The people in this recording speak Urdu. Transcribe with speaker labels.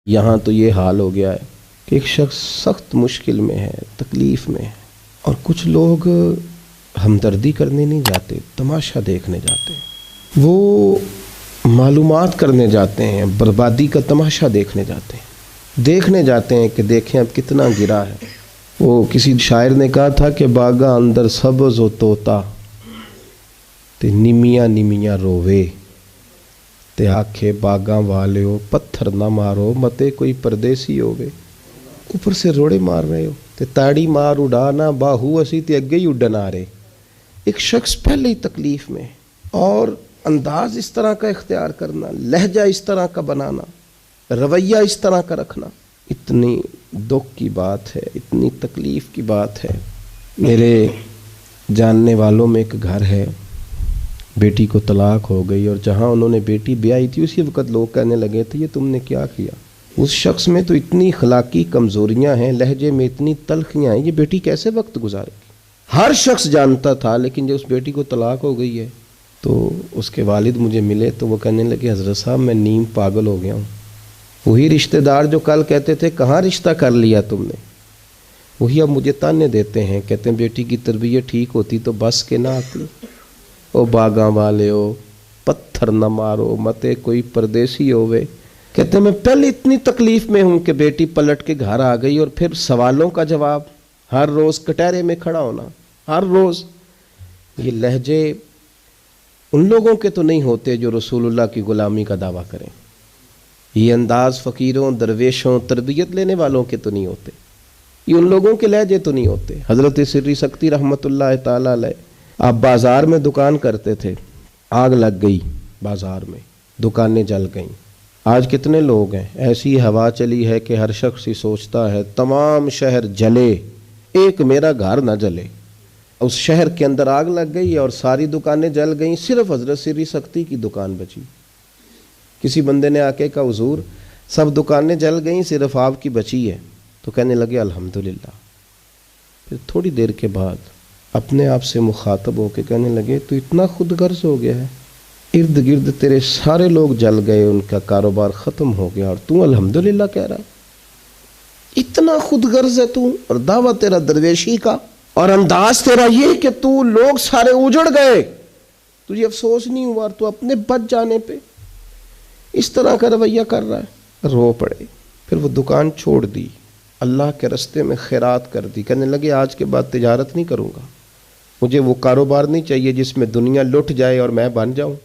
Speaker 1: یہاں تو یہ حال ہو گیا ہے کہ ایک شخص سخت مشکل میں ہے، تکلیف میں ہے، اور کچھ لوگ ہمدردی کرنے نہیں جاتے، تماشا دیکھنے جاتے ہیں، وہ معلومات کرنے جاتے ہیں، بربادی کا تماشا دیکھنے جاتے ہیں کہ دیکھیں اب کتنا گرا ہے۔ وہ کسی شاعر نے کہا تھا کہ باغا اندر سبز و توتا تے نمیاں نمیاں رووے تے آکھے باغاں والیو پتھر نہ مارو متے کوئی پردیسی ہووے۔ اوپر سے روڑے مار رہے ہو تے تاڑی مار اڑانا باہو اسی تے اگے ہی اڈن آ رہے۔ ایک شخص پہلے ہی تکلیف میں اور انداز اس طرح کا اختیار کرنا، لہجہ اس طرح کا بنانا، رویہ اس طرح کا رکھنا، اتنی دکھ کی بات ہے، اتنی تکلیف کی بات ہے۔ میرے جاننے والوں میں ایک گھر ہے، بیٹی کو طلاق ہو گئی، اور جہاں انہوں نے بیٹی بیائی تھی اسی وقت لوگ کہنے لگے تھے یہ تم نے کیا کیا؟ اس شخص میں تو اتنی اخلاقی کمزوریاں ہیں، لہجے میں اتنی تلخیاں ہیں، یہ بیٹی کیسے وقت گزارے گی؟ ہر شخص جانتا تھا، لیکن جب اس بیٹی کو طلاق ہو گئی ہے تو اس کے والد مجھے ملے تو وہ کہنے لگے حضرت صاحب میں نیم پاگل ہو گیا ہوں۔ وہی رشتہ دار جو کل کہتے تھے کہاں رشتہ کر لیا تم نے، وہی اب مجھے تانے دیتے ہیں، کہتے ہیں بیٹی کی تربیت ٹھیک ہوتی تو بس کے نہ آتی۔ او باغاں والے ہو پتھر نہ مارو متے کوئی پردیسی ہووے۔ کہتے ہیں میں پہلے اتنی تکلیف میں ہوں کہ بیٹی پلٹ کے گھر آ گئی، اور پھر سوالوں کا جواب، ہر روز کٹہرے میں کھڑا ہونا، ہر روز۔ یہ لہجے ان لوگوں کے تو نہیں ہوتے جو رسول اللہ کی غلامی کا دعویٰ کریں، یہ انداز فقیروں، درویشوں، تربیت لینے والوں کے تو نہیں ہوتے، یہ ان لوگوں کے لہجے تو نہیں ہوتے۔ حضرت سری سکتی رحمۃ اللہ تعالی علیہ، آپ بازار میں دکان کرتے تھے، آگ لگ گئی بازار میں، دکانیں جل گئیں۔ آج کتنے لوگ ہیں، ایسی ہوا چلی ہے کہ ہر شخص ہی سوچتا ہے تمام شہر جلے، ایک میرا گھر نہ جلے۔ اس شہر کے اندر آگ لگ گئی اور ساری دکانیں جل گئیں، صرف حضرت سری سکتی کی دکان بچی۔ کسی بندے نے آ کے کہا حضور سب دکانیں جل گئیں صرف آپ کی بچی ہے، تو کہنے لگے الحمدللہ۔ پھر تھوڑی دیر کے بعد اپنے آپ سے مخاطب ہو کے کہنے لگے تو اتنا خود غرض ہو گیا ہے، ارد گرد تیرے سارے لوگ جل گئے، ان کا کاروبار ختم ہو گیا، اور تو الحمدللہ کہہ رہا ہے؟ اتنا خود غرض ہے تو، اور دعویٰ تیرا درویشی کا، اور انداز تیرا یہ کہ تو لوگ سارے اجڑ گئے، تجھے افسوس نہیں ہوا، اور تو اپنے بچ جانے پہ اس طرح کا رویہ کر رہا ہے۔ رو پڑے، پھر وہ دکان چھوڑ دی، اللہ کے رستے میں خیرات کر دی، کہنے لگے آج کے بعد تجارت نہیں کروں گا، مجھے وہ کاروبار نہیں چاہیے جس میں دنیا لٹ جائے اور میں بن جاؤں۔